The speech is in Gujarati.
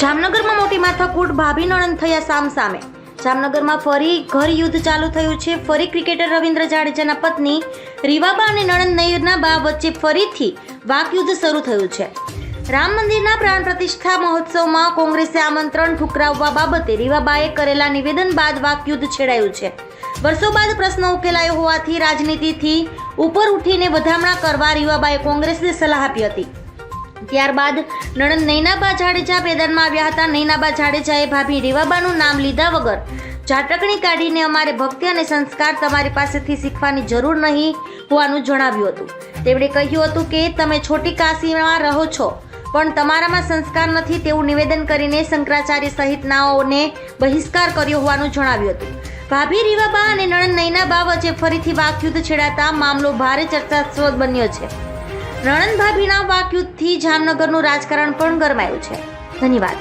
જામનગરમાં મોટી માથાકૂટ, ભાભી નણંદ થયા સામસામે। જામનગરમાં ફરી ઘર યુદ્ધ ચાલુ થયું છે। ફરી ક્રિકેટર રવિન્દ્ર જાડેજાના પત્ની રીવાબા અને નણંદ નયનાબા વચ્ચે ફરીથી વાકયુદ્ધ શરૂ થયું છે। રામ મંદિરના પ્રાણ પ્રતિષ્ઠા મહોત્સવમાં કોંગ્રેસે આમંત્રણ ઠુકરાવવા બાબતે રીવાબાએ કરેલા નિવેદન બાદ વાકયુદ્ધ છેડાયું છે। વર્ષો બાદ પ્રશ્ન ઉકેલાયો હોવાથી રાજનીતિથી ઉપર ઉઠીને વધામણા કરવા રીવાબાએ કોંગ્રેસને સલાહ આપી હતી। ત્યારબાદ નણંદ નયનાબા જાડેજા મેદાનમાં આવ્યા હતા। નયનાબા જાડેજાએ ભાભી રીવાબાનું નામ લીધા વગર ઝાટકણી કાઢીને અમારે ભક્તિ અને સંસ્કાર તમારી પાસેથી શીખવાની જરૂર નહીં હોવાનું જણાવ્યું હતું। તેમણે કહ્યું હતું કે તમે છોટી કાશીમાં રહો છો પણ તમારામાં સંસ્કાર નથી તેવું નિવેદન કરીને શંકરાચાર્ય સહિતનાઓને બહિષ્કાર કર્યો હોવાનું જણાવ્યું હતું। ભાભી રીવાબા અને નણંદ નયનાબા વચ્ચે ફરીથી વાકયુદ્ધ છેડાતા મામલો ભારે ચર્ચાસ્પદ બન્યો છે। નણંદ ભાભીના વાકયુદ્ધથી જામનગરનું રાજકારણ પણ ગરમાયું છે। ધન્યવાદ।